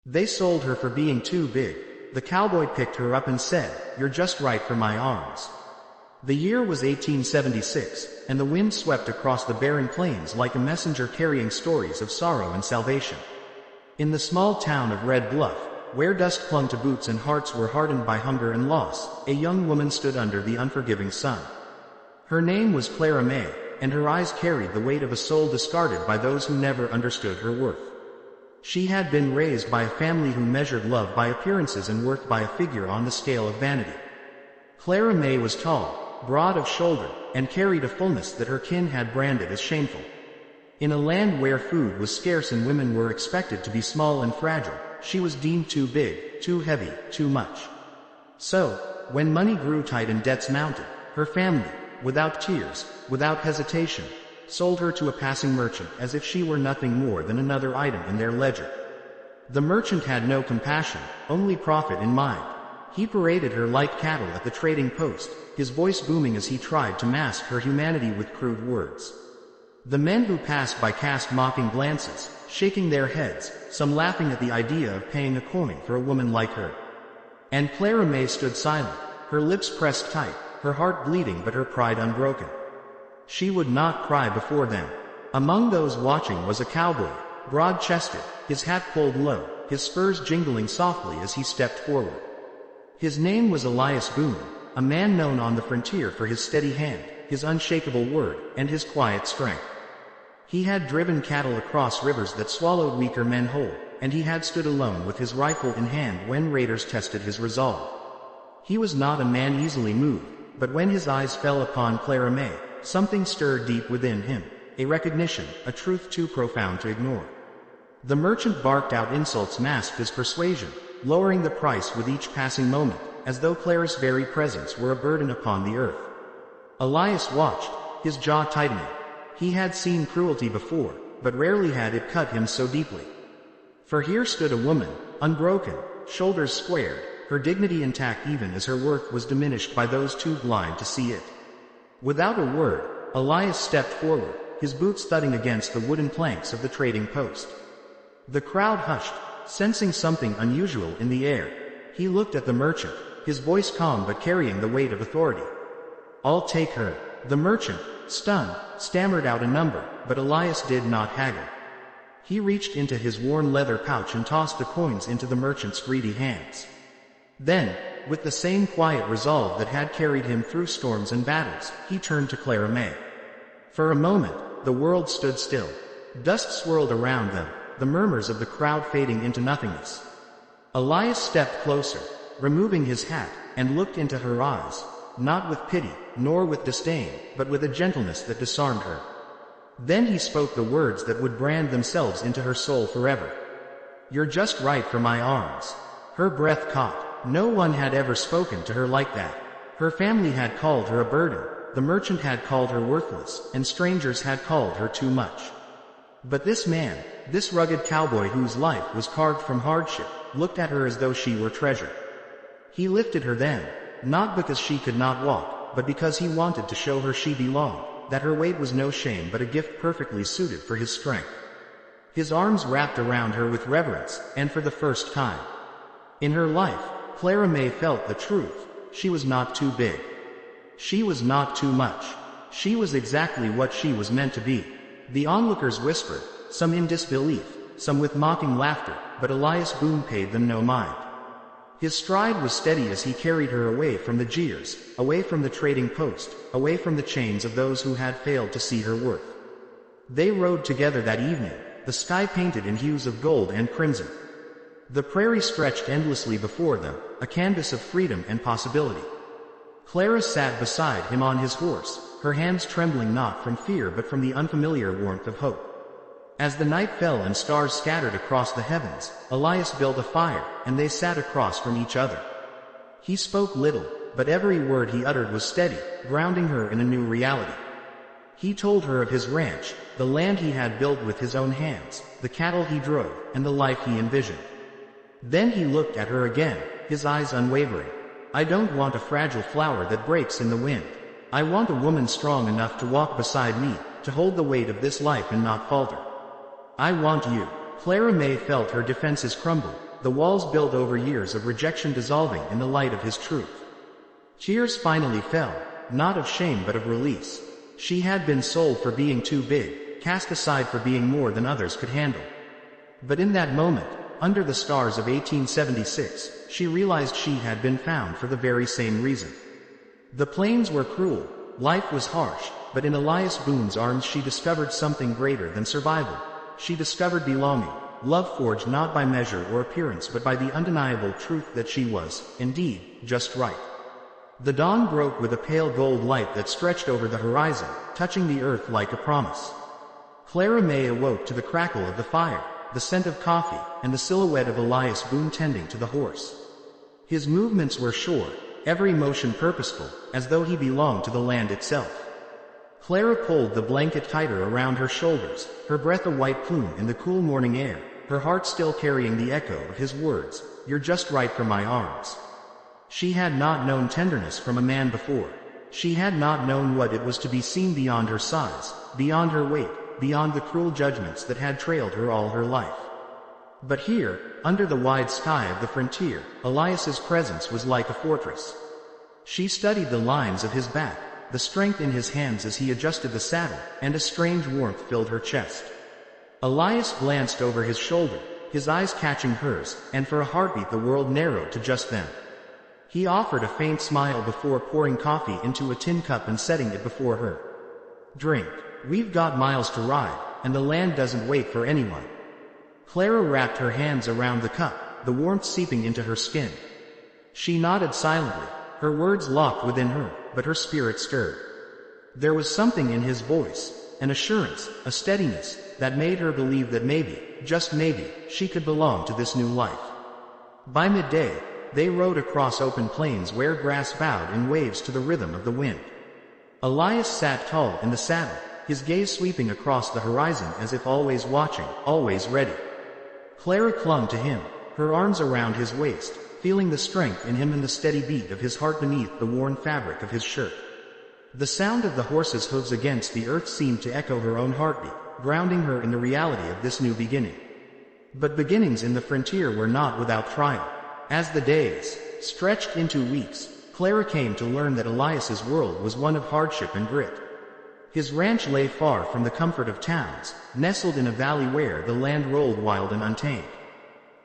They sold her for being too big. The cowboy picked her up and said, "You're just right for my arms." The year was 1876, and the wind swept across the barren plains like a messenger carrying stories of sorrow and salvation. In the small town of Red Bluff, where dust clung to boots and hearts were hardened by hunger and loss, a young woman stood under the unforgiving sun. Her name was Clara Mae, and her eyes carried the weight of a soul discarded by those who never understood her worth. She had been raised by a family who measured love by appearances and worth by a figure on the scale of vanity. Clara Mae was tall, broad of shoulder, and carried a fullness that her kin had branded as shameful. In a land where food was scarce and women were expected to be small and fragile, she was deemed too big, too heavy, too much. So, when money grew tight and debts mounted, her family, without tears, without hesitation, sold her to a passing merchant as if she were nothing more than another item in their ledger. The merchant had no compassion, only profit in mind. He paraded her like cattle at the trading post, his voice booming as he tried to mask her humanity with crude words. The men who passed by cast mocking glances, shaking their heads, some laughing at the idea of paying a coin for a woman like her. And Clara Mae stood silent, her lips pressed tight, her heart bleeding but her pride unbroken. She would not cry before them. Among those watching was a cowboy, broad-chested, his hat pulled low, his spurs jingling softly as he stepped forward. His name was Elias Boone, a man known on the frontier for his steady hand, his unshakable word, and his quiet strength. He had driven cattle across rivers that swallowed weaker men whole, and he had stood alone with his rifle in hand when raiders tested his resolve. He was not a man easily moved, but when his eyes fell upon Clara Mae, something stirred deep within him, a recognition, a truth too profound to ignore. The merchant barked out insults masked as persuasion, lowering the price with each passing moment, as though Clara's very presence were a burden upon the earth. Elias watched, his jaw tightening. He had seen cruelty before, but rarely had it cut him so deeply. For here stood a woman, unbroken, shoulders squared, her dignity intact even as her worth was diminished by those too blind to see it. Without a word, Elias stepped forward, his boots thudding against the wooden planks of the trading post. The crowd hushed, sensing something unusual in the air. He looked at the merchant, his voice calm but carrying the weight of authority. "I'll take her." The merchant, stunned, stammered out a number, but Elias did not haggle. He reached into his worn leather pouch and tossed the coins into the merchant's greedy hands. Then, with the same quiet resolve that had carried him through storms and battles, he turned to Clara Mae. For a moment, the world stood still. Dust swirled around them, the murmurs of the crowd fading into nothingness. Elias stepped closer, removing his hat, and looked into her eyes, not with pity, nor with disdain, but with a gentleness that disarmed her. Then he spoke the words that would brand themselves into her soul forever. "You're just right for my arms." Her breath caught. No one had ever spoken to her like that. Her family had called her a burden, the merchant had called her worthless, and strangers had called her too much. But this man, this rugged cowboy whose life was carved from hardship, looked at her as though she were treasure. He lifted her then, not because she could not walk, but because he wanted to show her she belonged, that her weight was no shame but a gift perfectly suited for his strength. His arms wrapped around her with reverence, and for the first time in her life, Clara Mae felt the truth. She was not too big. She was not too much. She was exactly what she was meant to be. The onlookers whispered, some in disbelief, some with mocking laughter, but Elias Boone paid them no mind. His stride was steady as he carried her away from the jeers, away from the trading post, away from the chains of those who had failed to see her worth. They rode together that evening, the sky painted in hues of gold and crimson. The prairie stretched endlessly before them, a canvas of freedom and possibility. Clara sat beside him on his horse, her hands trembling not from fear but from the unfamiliar warmth of hope. As the night fell and stars scattered across the heavens, Elias built a fire, and they sat across from each other. He spoke little, but every word he uttered was steady, grounding her in a new reality. He told her of his ranch, the land he had built with his own hands, the cattle he drove, and the life he envisioned. Then he looked at her again, his eyes unwavering. "I don't want a fragile flower that breaks in the wind. I want a woman strong enough to walk beside me, to hold the weight of this life and not falter. I want you." Clara Mae felt her defenses crumble, the walls built over years of rejection dissolving in the light of his truth. Tears finally fell, not of shame but of release. She had been sold for being too big, cast aside for being more than others could handle. But in that moment, under the stars of 1876, she realized she had been found for the very same reason. The plains were cruel, life was harsh, but in Elias Boone's arms she discovered something greater than survival. She discovered belonging, love forged not by measure or appearance but by the undeniable truth that she was, indeed, just right. The dawn broke with a pale gold light that stretched over the horizon, touching the earth like a promise. Clara Mae awoke to the crackle of the fire, the scent of coffee, and the silhouette of Elias Boone tending to the horse. His movements were sure, every motion purposeful, as though he belonged to the land itself. Clara pulled the blanket tighter around her shoulders, her breath a white plume in the cool morning air, her heart still carrying the echo of his words, "You're just right for my arms." She had not known tenderness from a man before. She had not known what it was to be seen beyond her size, beyond her weight, beyond the cruel judgments that had trailed her all her life. But here, under the wide sky of the frontier, Elias's presence was like a fortress. She studied the lines of his back, the strength in his hands as he adjusted the saddle, and a strange warmth filled her chest. Elias glanced over his shoulder, his eyes catching hers, and for a heartbeat the world narrowed to just them. He offered a faint smile before pouring coffee into a tin cup and setting it before her. "Drink. We've got miles to ride, and the land doesn't wait for anyone." Clara wrapped her hands around the cup, the warmth seeping into her skin. She nodded silently, her words locked within her, but her spirit stirred. There was something in his voice, an assurance, a steadiness, that made her believe that maybe, just maybe, she could belong to this new life. By midday, they rode across open plains where grass bowed in waves to the rhythm of the wind. Elias sat tall in the saddle, his gaze sweeping across the horizon as if always watching, always ready. Clara clung to him, her arms around his waist, feeling the strength in him and the steady beat of his heart beneath the worn fabric of his shirt. The sound of the horse's hooves against the earth seemed to echo her own heartbeat, grounding her in the reality of this new beginning. But beginnings in the frontier were not without trial. As the days stretched into weeks, Clara came to learn that Elias's world was one of hardship and grit. His ranch lay far from the comfort of towns, nestled in a valley where the land rolled wild and untamed.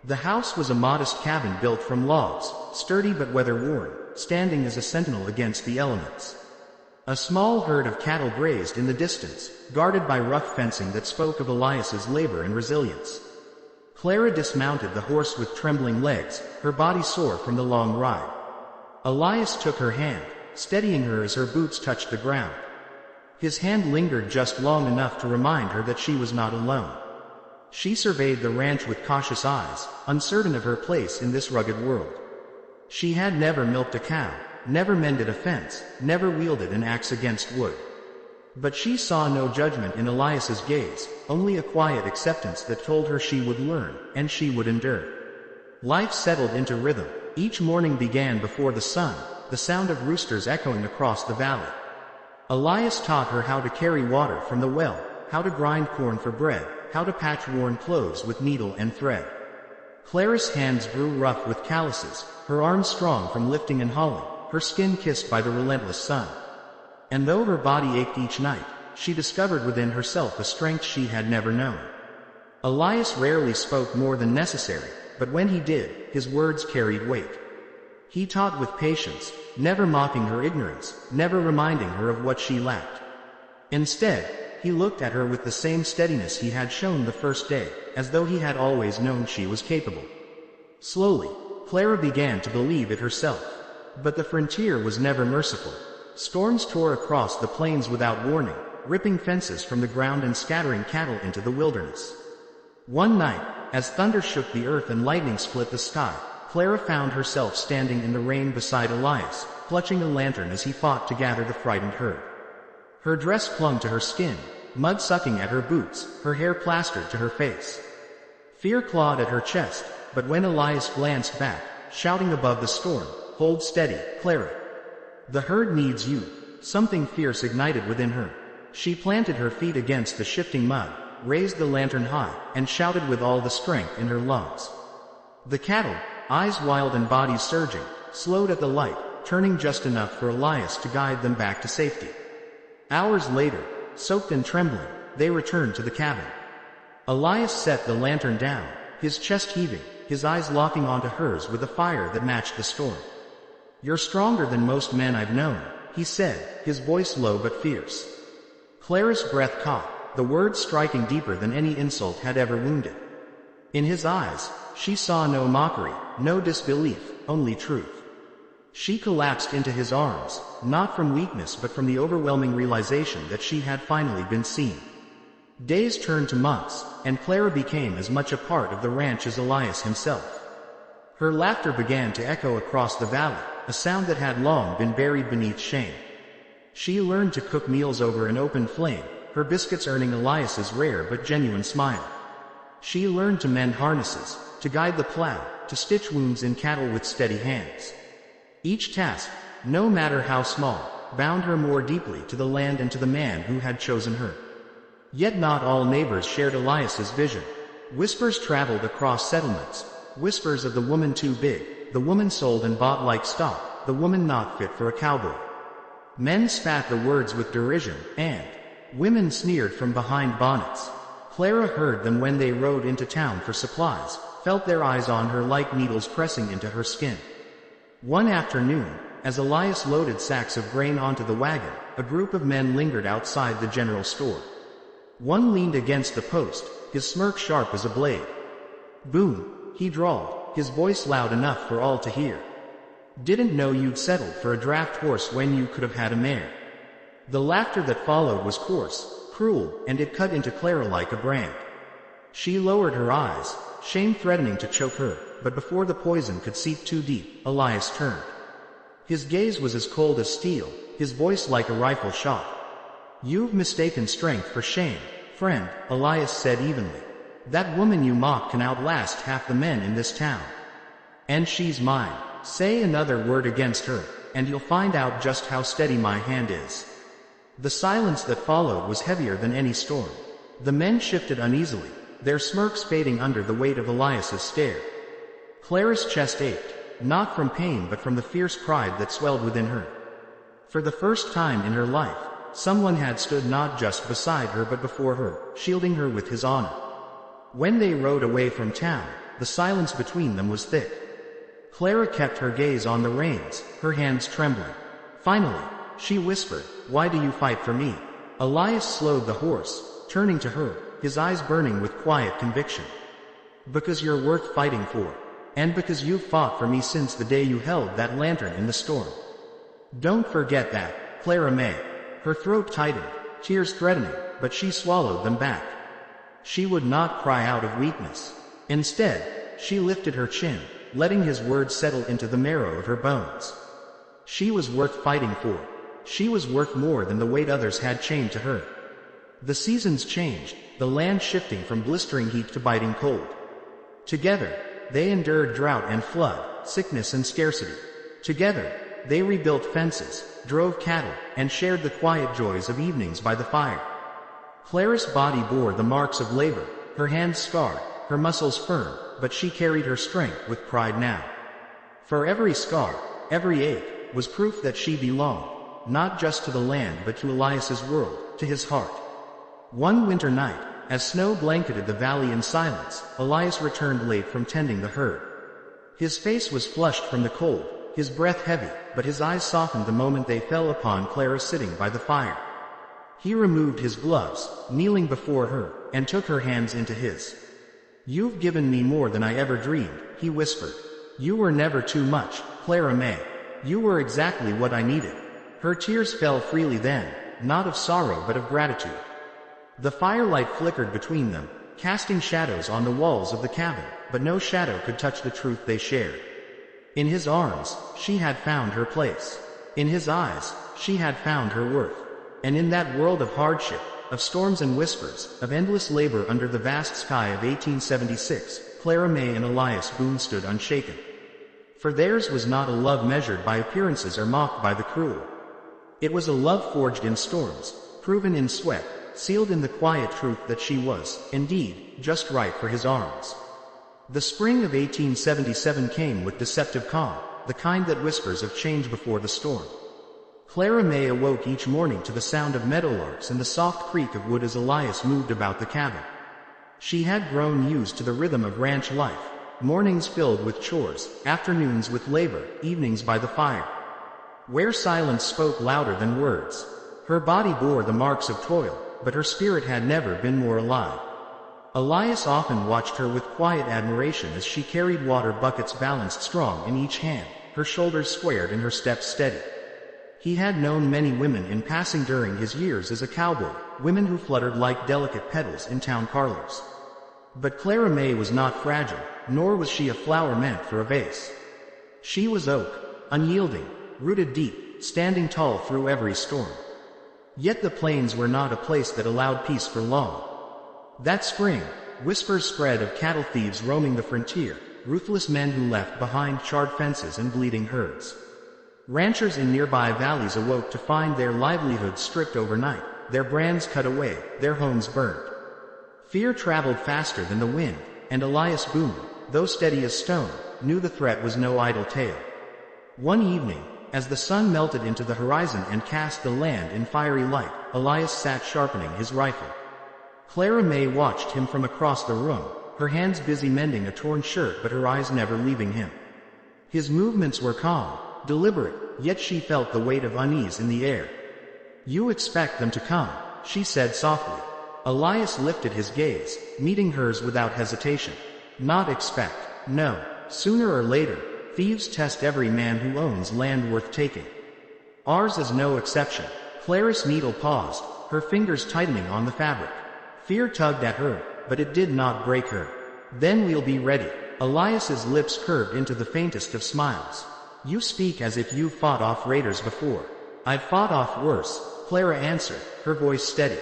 The house was a modest cabin built from logs, sturdy but weather-worn, standing as a sentinel against the elements. A small herd of cattle grazed in the distance, guarded by rough fencing that spoke of Elias's labor and resilience. Clara dismounted the horse with trembling legs, her body sore from the long ride. Elias took her hand, steadying her as her boots touched the ground. His hand lingered just long enough to remind her that she was not alone. She surveyed the ranch with cautious eyes, uncertain of her place in this rugged world. She had never milked a cow, never mended a fence, never wielded an axe against wood. But she saw no judgment in Elias's gaze, only a quiet acceptance that told her she would learn, and she would endure. Life settled into rhythm. Each morning began before the sun, the sound of roosters echoing across the valley. Elias taught her how to carry water from the well, how to grind corn for bread, how to patch worn clothes with needle and thread. Clara's hands grew rough with calluses, her arms strong from lifting and hauling, her skin kissed by the relentless sun. And though her body ached each night, she discovered within herself a strength she had never known. Elias rarely spoke more than necessary, but when he did, his words carried weight. He taught with patience, never mocking her ignorance, never reminding her of what she lacked. Instead, he looked at her with the same steadiness he had shown the first day, as though he had always known she was capable. Slowly, Clara began to believe it herself. But the frontier was never merciful. Storms tore across the plains without warning, ripping fences from the ground and scattering cattle into the wilderness. One night, as thunder shook the earth and lightning split the sky, Clara found herself standing in the rain beside Elias, clutching a lantern as he fought to gather the frightened herd. Her dress clung to her skin, mud sucking at her boots, her hair plastered to her face. Fear clawed at her chest, but when Elias glanced back, shouting above the storm, "Hold steady, Clara. The herd needs you." Something fierce ignited within her. She planted her feet against the shifting mud, raised the lantern high, and shouted with all the strength in her lungs. The cattle, eyes wild and bodies surging, slowed at the light, turning just enough for Elias to guide them back to safety. Hours later, soaked and trembling, they returned to the cabin. Elias set the lantern down, his chest heaving, his eyes locking onto hers with a fire that matched the storm. "You're stronger than most men I've known," he said, his voice low but fierce. Clara's breath caught, the words striking deeper than any insult had ever wounded. In his eyes, she saw no mockery, no disbelief, only truth. She collapsed into his arms, not from weakness but from the overwhelming realization that she had finally been seen. Days turned to months, and Clara became as much a part of the ranch as Elias himself. Her laughter began to echo across the valley, a sound that had long been buried beneath shame. She learned to cook meals over an open flame, her biscuits earning Elias's rare but genuine smile. She learned to mend harnesses, to guide the plow, to stitch wounds in cattle with steady hands. Each task, no matter how small, bound her more deeply to the land and to the man who had chosen her. Yet not all neighbors shared Elias's vision. Whispers traveled across settlements, whispers of the woman too big, the woman sold and bought like stock, the woman not fit for a cowboy. Men spat the words with derision, and women sneered from behind bonnets. Clara heard them when they rode into town for supplies, felt their eyes on her like needles pressing into her skin. One afternoon, as Elias loaded sacks of grain onto the wagon, a group of men lingered outside the general store. One leaned against the post, his smirk sharp as a blade. "Boone," he drawled, his voice loud enough for all to hear. "Didn't know you'd settled for a draft horse when you could have had a mare." The laughter that followed was coarse, cruel, and it cut into Clara like a brand. She lowered her eyes, shame threatening to choke her, but before the poison could seep too deep, Elias turned. His gaze was as cold as steel, his voice like a rifle shot. "You've mistaken strength for shame, friend," Elias said evenly. "That woman you mock can outlast half the men in this town. And she's mine. Say another word against her, and you'll find out just how steady my hand is." The silence that followed was heavier than any storm. The men shifted uneasily, their smirks fading under the weight of Elias's stare. Clara's chest ached, not from pain but from the fierce pride that swelled within her. For the first time in her life, someone had stood not just beside her but before her, shielding her with his honor. When they rode away from town, the silence between them was thick. Clara kept her gaze on the reins, her hands trembling. Finally, she whispered, "Why do you fight for me?" Elias slowed the horse, turning to her, his eyes burning with quiet conviction. "Because you're worth fighting for. And because you've fought for me since the day you held that lantern in the storm. Don't forget that, Clara Mae." Her throat tightened, tears threatening, but she swallowed them back. She would not cry out of weakness. Instead, she lifted her chin, letting his words settle into the marrow of her bones. She was worth fighting for. She was worth more than the weight others had chained to her. The seasons changed, the land shifting from blistering heat to biting cold. Together, they endured drought and flood, sickness and scarcity. Together, they rebuilt fences, drove cattle, and shared the quiet joys of evenings by the fire. Clara's body bore the marks of labor, her hands scarred, her muscles firm, but she carried her strength with pride now. For every scar, every ache, was proof that she belonged, not just to the land but to Elias's world, to his heart. One winter night, as snow blanketed the valley in silence, Elias returned late from tending the herd. His face was flushed from the cold, his breath heavy, but his eyes softened the moment they fell upon Clara sitting by the fire. He removed his gloves, kneeling before her, and took her hands into his. "You've given me more than I ever dreamed," he whispered. "You were never too much, Clara Mae. You were exactly what I needed." Her tears fell freely then, not of sorrow but of gratitude. The firelight flickered between them, casting shadows on the walls of the cabin, but no shadow could touch the truth they shared. In his arms, she had found her place. In his eyes, she had found her worth. And in that world of hardship, of storms and whispers, of endless labor under the vast sky of 1876, Clara Mae and Elias Boone stood unshaken. For theirs was not a love measured by appearances or mocked by the cruel. It was a love forged in storms, proven in sweat, sealed in the quiet truth that she was, indeed, just right for his arms. The spring of 1877 came with deceptive calm, the kind that whispers of change before the storm. Clara Mae awoke each morning to the sound of meadowlarks and the soft creak of wood as Elias moved about the cabin. She had grown used to the rhythm of ranch life, mornings filled with chores, afternoons with labor, evenings by the fire, where silence spoke louder than words. Her body bore the marks of toil, but her spirit had never been more alive. Elias often watched her with quiet admiration as she carried water buckets balanced strong in each hand, her shoulders squared and her steps steady. He had known many women in passing during his years as a cowboy, women who fluttered like delicate petals in town parlors. But Clara Mae was not fragile, nor was she a flower meant for a vase. She was oak, unyielding, rooted deep, standing tall through every storm. Yet the plains were not a place that allowed peace for long. That spring, whispers spread of cattle thieves roaming the frontier, ruthless men who left behind charred fences and bleeding herds. Ranchers in nearby valleys awoke to find their livelihoods stripped overnight, their brands cut away, their homes burned. Fear traveled faster than the wind, and Elias Boone, though steady as stone, knew the threat was no idle tale. One evening, as the sun melted into the horizon and cast the land in fiery light, Elias sat sharpening his rifle. Clara Mae watched him from across the room, her hands busy mending a torn shirt but her eyes never leaving him. His movements were calm, deliberate, yet she felt the weight of unease in the air. "You expect them to come," she said softly. Elias lifted his gaze, meeting hers without hesitation. "Not expect. No. Sooner or later, thieves test every man who owns land worth taking. Ours is no exception." Clara's needle paused, her fingers tightening on the fabric. Fear tugged at her, but it did not break her. "Then we'll be ready." Elias's lips curved into the faintest of smiles. "You speak as if you've fought off raiders before." "I've fought off worse," Clara answered, her voice steady.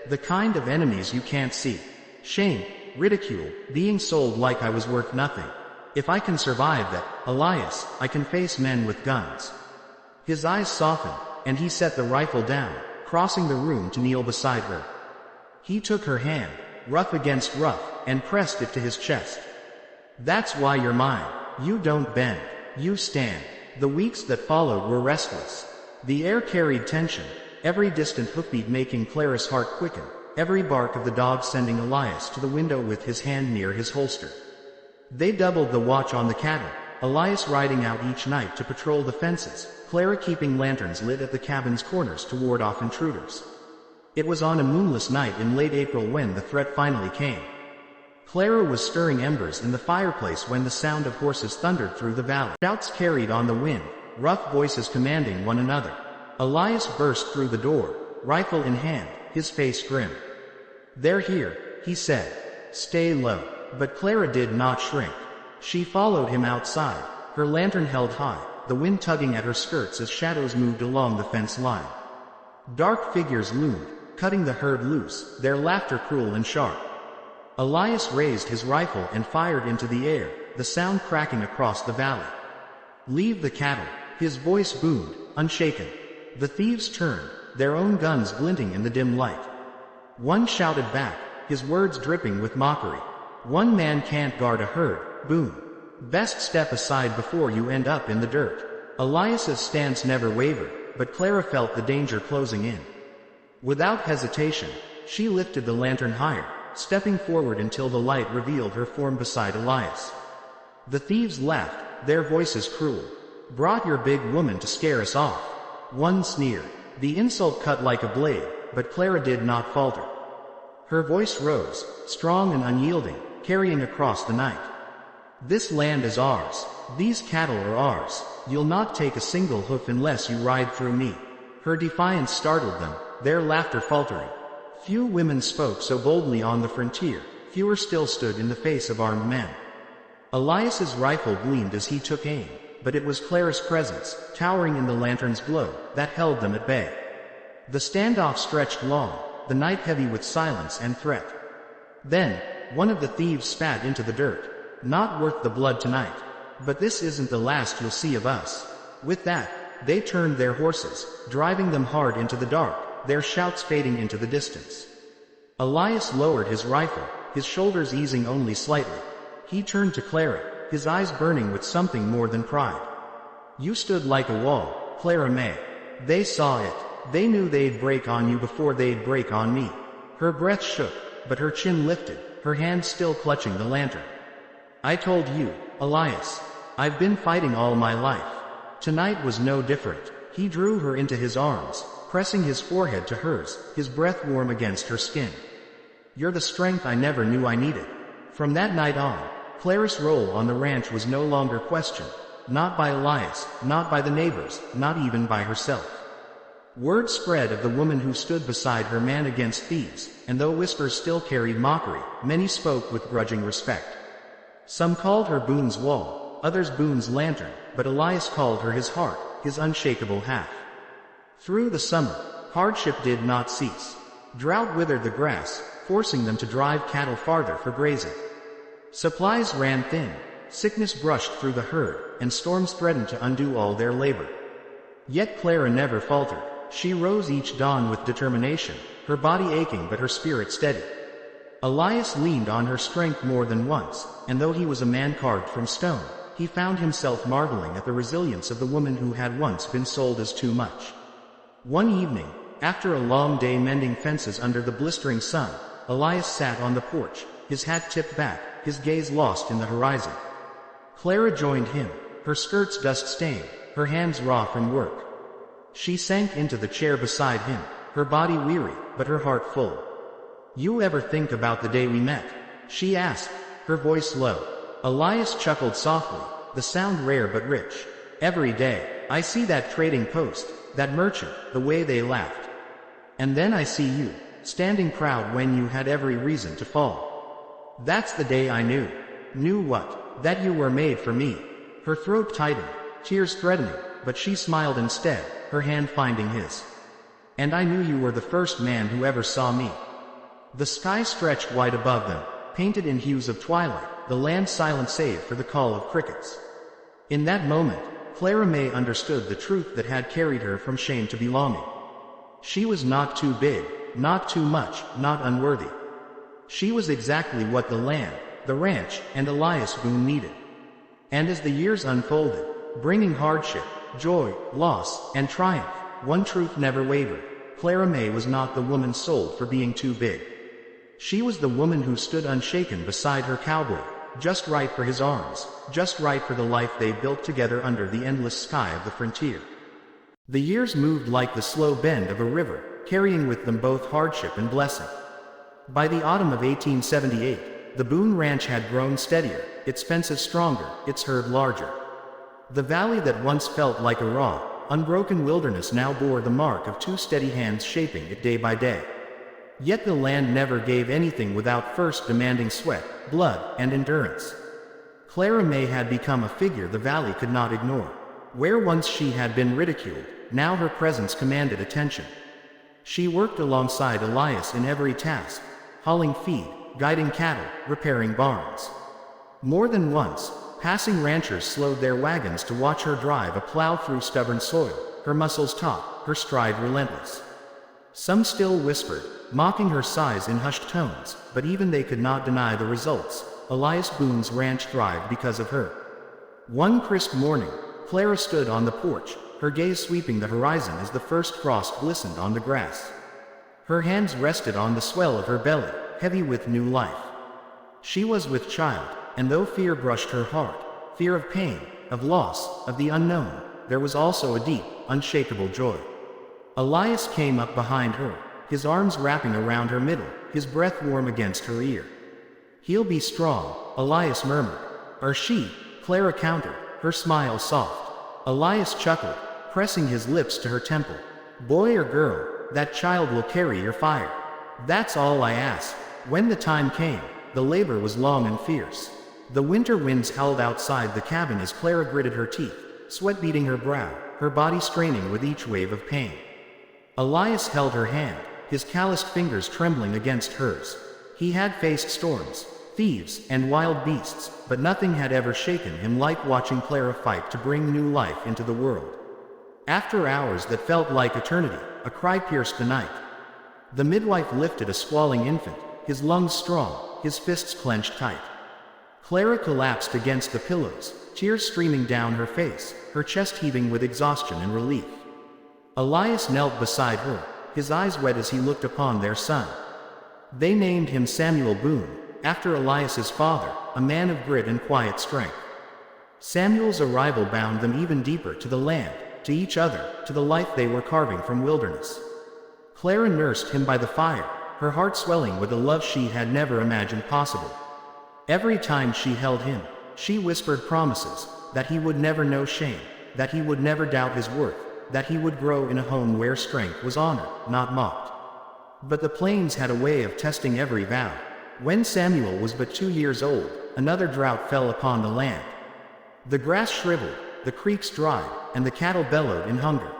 "The kind of enemies you can't see. Shame, ridicule, being sold like I was worth nothing. If I can survive that, Elias, I can face men with guns." His eyes softened, and he set the rifle down, crossing the room to kneel beside her. He took her hand, rough against rough, and pressed it to his chest. "That's why you're mine. You don't bend. You stand." The weeks that followed were restless. The air carried tension, every distant hoofbeat making Clara's heart quicken, every bark of the dog sending Elias to the window with his hand near his holster. They doubled the watch on the cattle, Elias riding out each night to patrol the fences, Clara keeping lanterns lit at the cabin's corners to ward off intruders. It was on a moonless night in late April when the threat finally came. Clara was stirring embers in the fireplace when the sound of horses thundered through the valley. Shouts carried on the wind, rough voices commanding one another. Elias burst through the door, rifle in hand, his face grim. "They're here," he said. "Stay low." But Clara did not shrink. She followed him outside, her lantern held high, the wind tugging at her skirts as shadows moved along the fence line. Dark figures loomed, cutting the herd loose, their laughter cruel and sharp. Elias raised his rifle and fired into the air, the sound cracking across the valley. "Leave the cattle," his voice boomed, unshaken. The thieves turned, their own guns glinting in the dim light. One shouted back, his words dripping with mockery. "One man can't guard a herd, Boone. Best step aside before you end up in the dirt." Elias's stance never wavered, but Clara felt the danger closing in. Without hesitation, she lifted the lantern higher, stepping forward until the light revealed her form beside Elias. The thieves laughed, their voices cruel. "Brought your big woman to scare us off." One sneered. The insult cut like a blade, but Clara did not falter. Her voice rose, strong and unyielding, carrying across the night. "This land is ours. These cattle are ours. You'll not take a single hoof unless you ride through me." Her defiance startled them, their laughter faltering. Few women spoke so boldly on the frontier, fewer still stood in the face of armed men. Elias's rifle gleamed as he took aim, but it was Clara's presence, towering in the lantern's glow, that held them at bay. The standoff stretched long, the night heavy with silence and threat. Then, one of the thieves spat into the dirt. "Not worth the blood tonight. But this isn't the last you'll see of us." With that, they turned their horses, driving them hard into the dark, their shouts fading into the distance. Elias lowered his rifle, his shoulders easing only slightly. He turned to Clara, his eyes burning with something more than pride. You stood like a wall, Clara Mae. They saw it. They knew they'd break on you before they'd break on me. Her breath shook, but her chin lifted, her hand still clutching the lantern. I told you, Elias. I've been fighting all my life. Tonight was no different. He drew her into his arms, pressing his forehead to hers, his breath warm against her skin. You're the strength I never knew I needed. From that night on, Clara's role on the ranch was no longer questioned. Not by Elias, not by the neighbors, not even by herself. Word spread of the woman who stood beside her man against thieves, and though whispers still carried mockery, many spoke with grudging respect. Some called her Boone's wall, others Boone's lantern, but Elias called her his heart, his unshakable half. Through the summer, hardship did not cease. Drought withered the grass, forcing them to drive cattle farther for grazing. Supplies ran thin, sickness brushed through the herd, and storms threatened to undo all their labor. Yet Clara never faltered. She rose each dawn with determination, her body aching but her spirit steady. Elias leaned on her strength more than once, and though he was a man carved from stone, he found himself marveling at the resilience of the woman who had once been sold as too much. One evening, after a long day mending fences under the blistering sun, Elias sat on the porch, his hat tipped back, his gaze lost in the horizon. Clara joined him, her skirts dust-stained, her hands raw from work. She sank into the chair beside him, her body weary, but her heart full. You ever think about the day we met? She asked, her voice low. Elias chuckled softly, the sound rare but rich. Every day, I see that trading post, that merchant, the way they laughed. And then I see you, standing proud when you had every reason to fall. That's the day I knew. Knew what? That you were made for me. Her throat tightened, tears threatening, but she smiled instead, her hand finding his. And I knew you were the first man who ever saw me. The sky stretched wide above them, painted in hues of twilight, the land silent save for the call of crickets. In that moment, Clara Mae understood the truth that had carried her from shame to belonging. She was not too big, not too much, not unworthy. She was exactly what the land, the ranch, and Elias Boone needed. And as the years unfolded, bringing hardship, joy, loss, and triumph, one truth never wavered. Clara Mae was not the woman sold for being too big. She was the woman who stood unshaken beside her cowboy, just right for his arms, just right for the life they built together under the endless sky of the frontier. The years moved like the slow bend of a river, carrying with them both hardship and blessing. By the autumn of 1878, the Boone Ranch had grown steadier, its fences stronger, its herd larger. The valley that once felt like a raw, unbroken wilderness now bore the mark of two steady hands shaping it day by day. Yet the land never gave anything without first demanding sweat, blood, and endurance. Clara Mae had become a figure the valley could not ignore. Where once she had been ridiculed, now her presence commanded attention. She worked alongside Elias in every task, hauling feed, guiding cattle, repairing barns. More than once, passing ranchers slowed their wagons to watch her drive a plow through stubborn soil, her muscles taut, her stride relentless. Some still whispered, mocking her sighs in hushed tones, but even they could not deny the results. Elias Boone's ranch thrived because of her. One crisp morning, Clara stood on the porch, her gaze sweeping the horizon as the first frost glistened on the grass. Her hands rested on the swell of her belly, heavy with new life. She was with child, and though fear brushed her heart, fear of pain, of loss, of the unknown, there was also a deep, unshakable joy. Elias came up behind her, his arms wrapping around her middle, his breath warm against her ear. He'll be strong, Elias murmured. Or she, Clara countered, her smile soft. Elias chuckled, pressing his lips to her temple. Boy or girl, that child will carry your fire. That's all I ask. When the time came, the labor was long and fierce. The winter winds howled outside the cabin as Clara gritted her teeth, sweat beading her brow, her body straining with each wave of pain. Elias held her hand, his calloused fingers trembling against hers. He had faced storms, thieves, and wild beasts, but nothing had ever shaken him like watching Clara fight to bring new life into the world. After hours that felt like eternity, a cry pierced the night. The midwife lifted a squalling infant, his lungs strong, his fists clenched tight. Clara collapsed against the pillows, tears streaming down her face, her chest heaving with exhaustion and relief. Elias knelt beside her, his eyes wet as he looked upon their son. They named him Samuel Boone, after Elias's father, a man of grit and quiet strength. Samuel's arrival bound them even deeper to the land, to each other, to the life they were carving from wilderness. Clara nursed him by the fire, her heart swelling with a love she had never imagined possible. Every time she held him, she whispered promises, that he would never know shame, that he would never doubt his worth, that he would grow in a home where strength was honored, not mocked. But the plains had a way of testing every vow. When Samuel was but 2 years old, another drought fell upon the land. The grass shriveled, the creeks dried, and the cattle bellowed in hunger.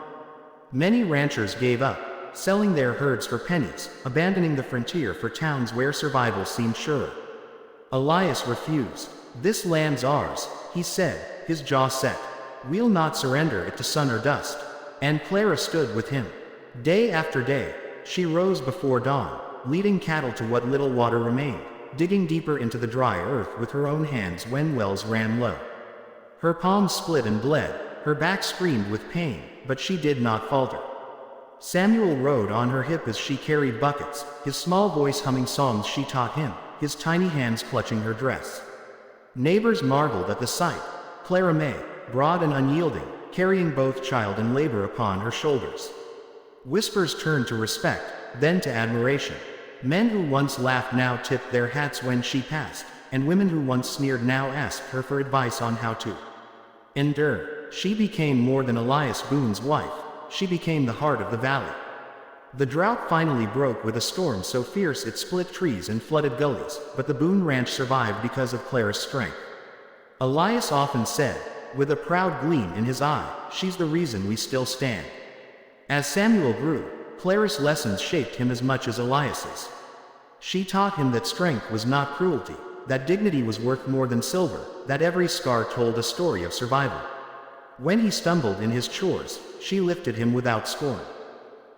Many ranchers gave up, selling their herds for pennies, abandoning the frontier for towns where survival seemed sure. Elias refused. "This land's ours," he said, his jaw set. "We'll not surrender it to sun or dust." And Clara stood with him. Day after day, she rose before dawn, leading cattle to what little water remained, digging deeper into the dry earth with her own hands when wells ran low. Her palms split and bled, her back screamed with pain, but she did not falter. Samuel rode on her hip as she carried buckets, his small voice humming songs she taught him, his tiny hands clutching her dress. Neighbors marveled at the sight. Clara Mae, broad and unyielding, carrying both child and labor upon her shoulders. Whispers turned to respect, then to admiration. Men who once laughed now tipped their hats when she passed, and women who once sneered now asked her for advice on how to endure. She became more than Elias Boone's wife, she became the heart of the valley. The drought finally broke with a storm so fierce it split trees and flooded gullies, but the Boone Ranch survived because of Clara's strength. Elias often said, with a proud gleam in his eye, "She's the reason we still stand." As Samuel grew, Clara's lessons shaped him as much as Elias's. She taught him that strength was not cruelty, that dignity was worth more than silver, that every scar told a story of survival. When he stumbled in his chores, she lifted him without scorn.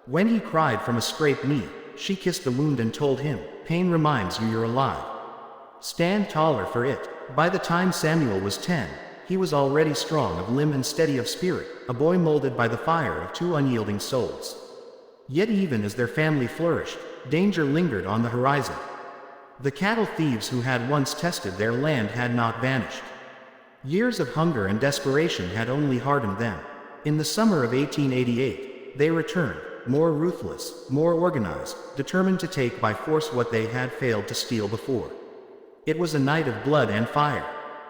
When he cried from a scraped knee, she kissed the wound and told him, "Pain reminds you you're alive. Stand taller for it." By the time Samuel was 10, he was already strong of limb and steady of spirit, a boy molded by the fire of two unyielding souls. Yet even as their family flourished, danger lingered on the horizon. The cattle thieves who had once tested their land had not vanished. Years of hunger and desperation had only hardened them. In the summer of 1888, they returned, more ruthless, more organized, determined to take by force what they had failed to steal before. It was a night of blood and fire.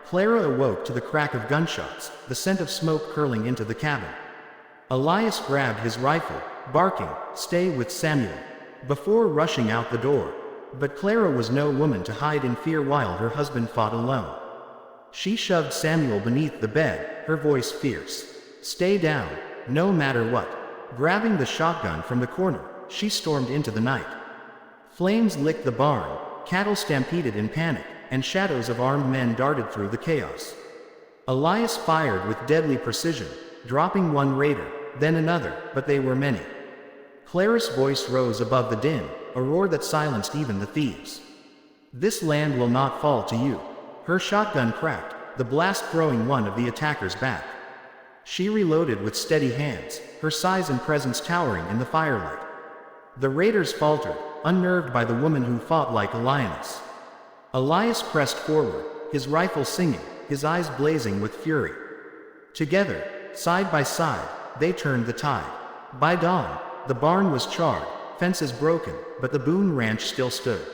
Clara awoke to the crack of gunshots, the scent of smoke curling into the cabin. Elias grabbed his rifle, barking, "Stay with Samuel," before rushing out the door. But Clara was no woman to hide in fear while her husband fought alone. She shoved Samuel beneath the bed, her voice fierce. "Stay down, no matter what." Grabbing the shotgun from the corner, she stormed into the night. Flames licked the barn, cattle stampeded in panic, and shadows of armed men darted through the chaos. Elias fired with deadly precision, dropping one raider, then another, but they were many. Clara's voice rose above the din, a roar that silenced even the thieves. "This land will not fall to you." Her shotgun cracked, the blast throwing one of the attackers back. She reloaded with steady hands, her size and presence towering in the firelight. The raiders faltered, unnerved by the woman who fought like a lioness. Elias pressed forward, his rifle singing, his eyes blazing with fury. Together, side by side, they turned the tide. By dawn, the barn was charred, fences broken, but the Boone Ranch still stood.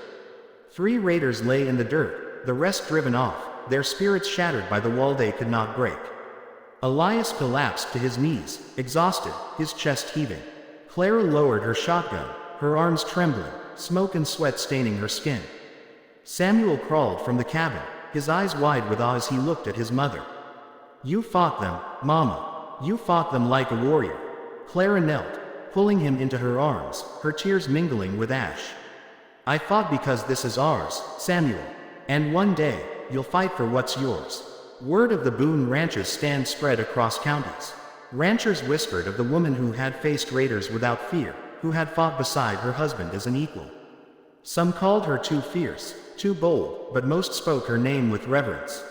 3 raiders lay in the dirt, the rest driven off, their spirits shattered by the wall they could not break. Elias collapsed to his knees, exhausted, his chest heaving. Clara lowered her shotgun, her arms trembling, smoke and sweat staining her skin. Samuel crawled from the cabin, his eyes wide with awe as he looked at his mother. "You fought them, Mama. You fought them like a warrior." Clara knelt, pulling him into her arms, her tears mingling with ash. "I fought because this is ours, Samuel. And one day, you'll fight for what's yours." Word of the Boone Ranch's stand spread across counties. Ranchers whispered of the woman who had faced raiders without fear, who had fought beside her husband as an equal. Some called her too fierce, too bold, but most spoke her name with reverence.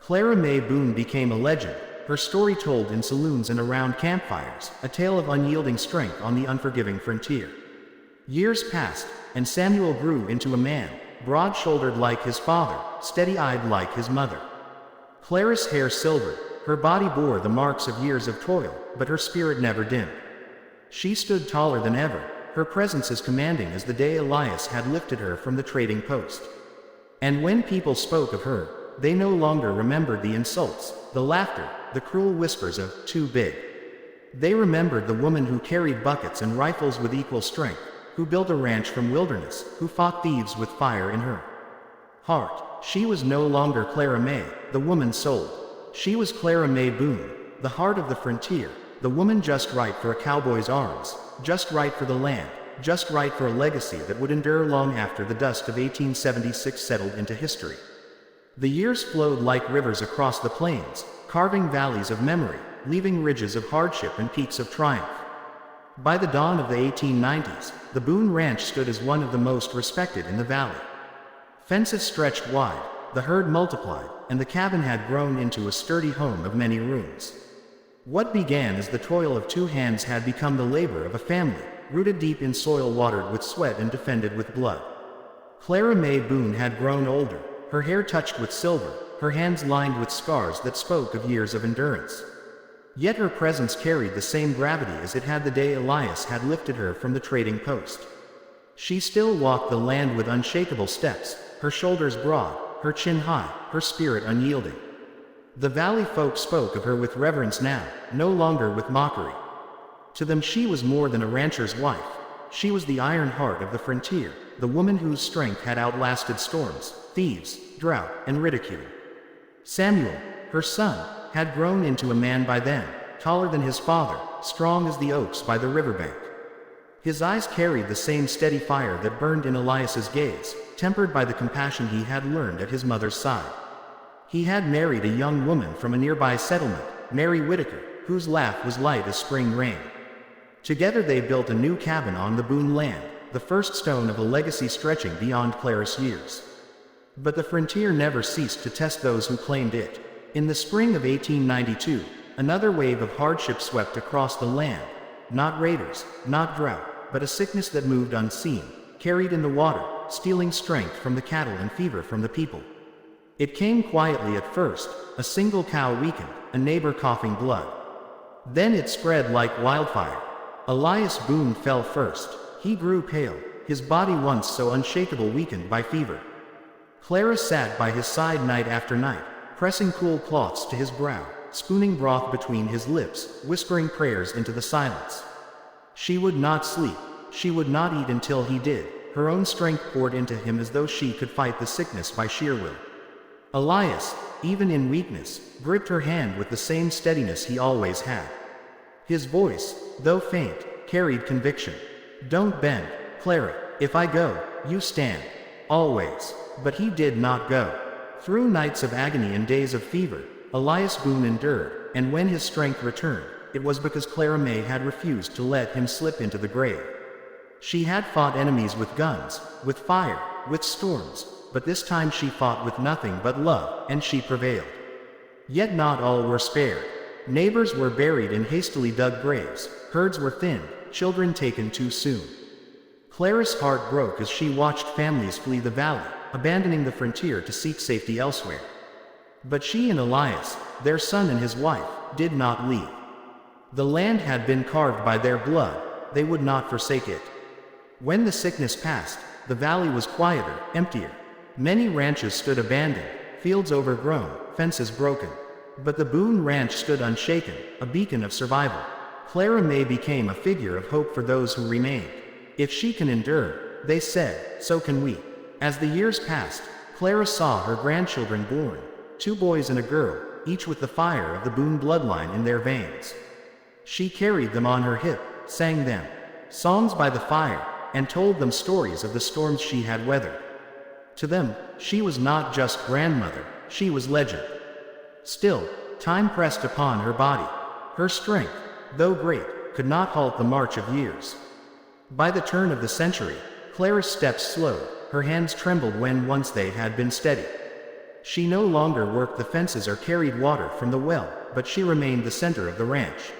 Clara Mae Boone became a legend, her story told in saloons and around campfires, a tale of unyielding strength on the unforgiving frontier. Years passed, and Samuel grew into a man, broad-shouldered like his father, steady-eyed like his mother. Clara's hair silvered, her body bore the marks of years of toil, but her spirit never dimmed. She stood taller than ever, her presence as commanding as the day Elias had lifted her from the trading post. And when people spoke of her, they no longer remembered the insults, the laughter, the cruel whispers of "too big." They remembered the woman who carried buckets and rifles with equal strength, who built a ranch from wilderness, who fought thieves with fire in her heart. She was no longer Clara Mae, the woman sold. She was Clara Mae Boone, the heart of the frontier, the woman just right for a cowboy's arms, just right for the land, just right for a legacy that would endure long after the dust of 1876 settled into history. The years flowed like rivers across the plains, carving valleys of memory, leaving ridges of hardship and peaks of triumph. By the dawn of the 1890s, the Boone Ranch stood as one of the most respected in the valley. Fences stretched wide, the herd multiplied, and the cabin had grown into a sturdy home of many rooms. What began as the toil of two hands had become the labor of a family, rooted deep in soil watered with sweat and defended with blood. Clara Mae Boone had grown older, her hair touched with silver, her hands lined with scars that spoke of years of endurance. Yet her presence carried the same gravity as it had the day Elias had lifted her from the trading post. She still walked the land with unshakable steps, her shoulders broad, her chin high, her spirit unyielding. The valley folk spoke of her with reverence now, no longer with mockery. To them she was more than a rancher's wife. She was the iron heart of the frontier, the woman whose strength had outlasted storms, thieves, drought, and ridicule. Samuel, her son, had grown into a man by then, taller than his father, strong as the oaks by the riverbank. His eyes carried the same steady fire that burned in Elias's gaze, tempered by the compassion he had learned at his mother's side. He had married a young woman from a nearby settlement, Mary Whitaker, whose laugh was light as spring rain. Together they built a new cabin on the Boone land, the first stone of a legacy stretching beyond Clara's years. But the frontier never ceased to test those who claimed it. In the spring of 1892, another wave of hardship swept across the land. Not raiders, not drought, but a sickness that moved unseen, carried in the water, stealing strength from the cattle and fever from the people. It came quietly at first, a single cow weakened, a neighbor coughing blood. Then it spread like wildfire. Elias Boone fell first. He grew pale, his body once so unshakable weakened by fever. Clara sat by his side night after night, pressing cool cloths to his brow, spooning broth between his lips, whispering prayers into the silence. She would not sleep, she would not eat until he did. Her own strength poured into him as though she could fight the sickness by sheer will. Elias, even in weakness, gripped her hand with the same steadiness he always had. His voice, though faint, carried conviction. "Don't bend, Clara. If I go, you stand. Always." But he did not go. Through nights of agony and days of fever, Elias Boone endured, and when his strength returned, it was because Clara Mae had refused to let him slip into the grave. She had fought enemies with guns, with fire, with storms, but this time she fought with nothing but love, and she prevailed. Yet not all were spared. Neighbors were buried in hastily dug graves, herds were thinned, children taken too soon. Clara's heart broke as she watched families flee the valley, abandoning the frontier to seek safety elsewhere. But she and Elias, their son and his wife, did not leave. The land had been carved by their blood, they would not forsake it. When the sickness passed, the valley was quieter, emptier. Many ranches stood abandoned, fields overgrown, fences broken. But the Boone Ranch stood unshaken, a beacon of survival. Clara Mae became a figure of hope for those who remained. If she can endure, they said, so can we. As the years passed, Clara saw her grandchildren born, 2 boys and a girl, each with the fire of the Boone bloodline in their veins. She carried them on her hip, sang them songs by the fire, and told them stories of the storms she had weathered. To them, she was not just grandmother, she was legend. Still, time pressed upon her body. Her strength, though great, could not halt the march of years. By the turn of the century, Clara's steps slowed, her hands trembled when once they had been steady. She no longer worked the fences or carried water from the well, but she remained the center of the ranch.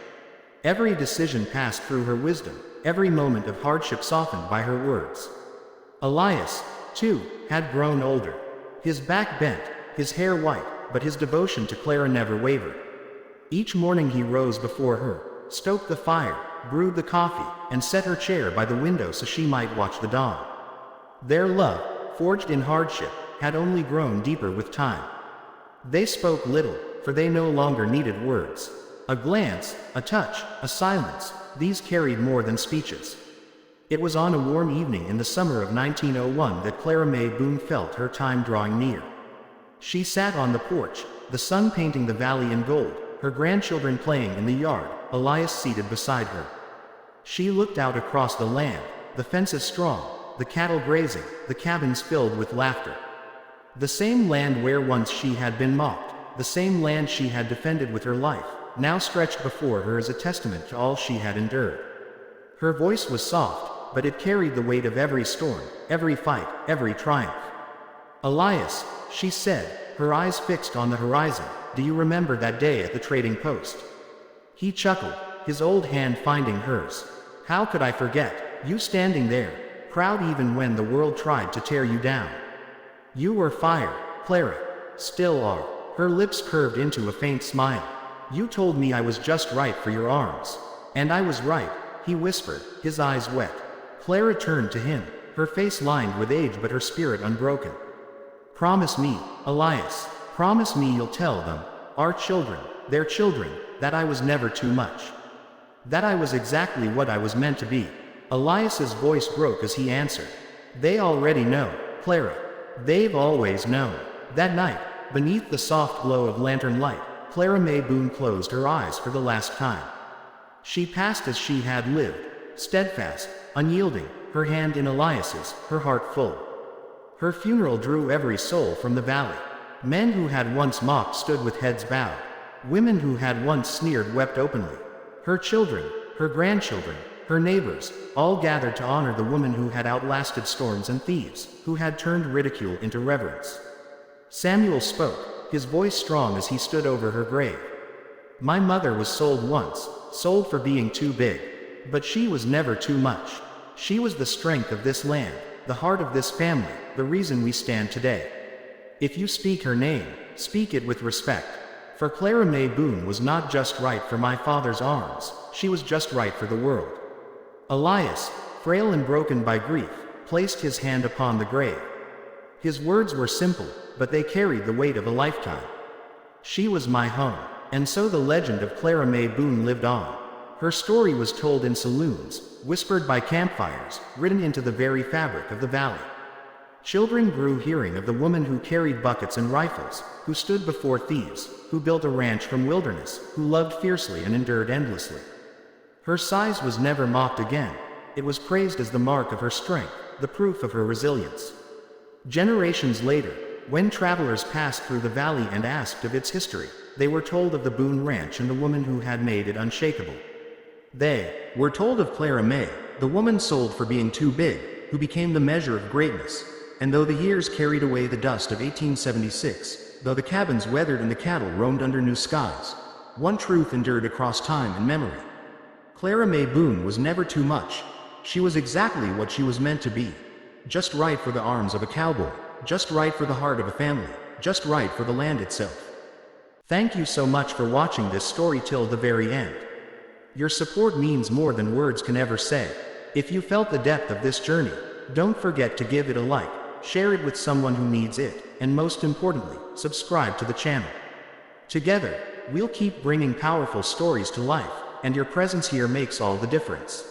Every decision passed through her wisdom, every moment of hardship softened by her words. Elias, too, had grown older. His back bent, his hair white, but his devotion to Clara never wavered. Each morning he rose before her, stoked the fire, brewed the coffee, and set her chair by the window so she might watch the dawn. Their love, forged in hardship, had only grown deeper with time. They spoke little, for they no longer needed words. A glance, a touch, a silence, these carried more than speeches. It was on a warm evening in the summer of 1901 that Clara Mae Boone felt her time drawing near. She sat on the porch, the sun painting the valley in gold, her grandchildren playing in the yard, Elias seated beside her. She looked out across the land, the fences strong, the cattle grazing, the cabins filled with laughter. The same land where once she had been mocked, the same land she had defended with her life, now stretched before her as a testament to all she had endured. Her voice was soft, but it carried the weight of every storm, every fight, every triumph. "Elias," she said, her eyes fixed on the horizon, "do you remember that day at the trading post?" He chuckled, his old hand finding hers. "How could I forget, you standing there, proud even when the world tried to tear you down. You were fire, Clara. Still are." Her lips curved into a faint smile. "You told me I was just right for your arms. And I was right," he whispered, his eyes wet. Clara turned to him, her face lined with age but her spirit unbroken. "Promise me, Elias, promise me you'll tell them, our children, their children, that I was never too much. That I was exactly what I was meant to be." Elias's voice broke as he answered. "They already know, Clara. They've always known." That night, beneath the soft glow of lantern light, Clara Mae Boone closed her eyes for the last time. She passed as she had lived, steadfast, unyielding, her hand in Elias's, her heart full. Her funeral drew every soul from the valley. Men who had once mocked stood with heads bowed. Women who had once sneered wept openly. Her children, her grandchildren, her neighbors, all gathered to honor the woman who had outlasted storms and thieves, who had turned ridicule into reverence. Samuel spoke, his voice strong as he stood over her grave. "My mother was sold once, sold for being too big. But she was never too much. She was the strength of this land, the heart of this family, the reason we stand today. If you speak her name, speak it with respect. For Clara Mae Boone was not just right for my father's arms, she was just right for the world." Elias, frail and broken by grief, placed his hand upon the grave. His words were simple, but they carried the weight of a lifetime. "She was my home." And so the legend of Clara Mae Boone lived on. Her story was told in saloons, whispered by campfires, written into the very fabric of the valley. Children grew hearing of the woman who carried buckets and rifles, who stood before thieves, who built a ranch from wilderness, who loved fiercely and endured endlessly. Her size was never mocked again. It was praised as the mark of her strength, the proof of her resilience. Generations later, when travelers passed through the valley and asked of its history, they were told of the Boone Ranch and the woman who had made it unshakable. They were told of Clara Mae, the woman sold for being too big, who became the measure of greatness. And though the years carried away the dust of 1876, though the cabins weathered and the cattle roamed under new skies, one truth endured across time and memory. Clara Mae Boone was never too much. She was exactly what she was meant to be. Just right for the arms of a cowboy, just right for the heart of a family, just right for the land itself. Thank you so much for watching this story till the very end. Your support means more than words can ever say. If you felt the depth of this journey, don't forget to give it a like, share it with someone who needs it, and most importantly, subscribe to the channel. Together, we'll keep bringing powerful stories to life, and your presence here makes all the difference.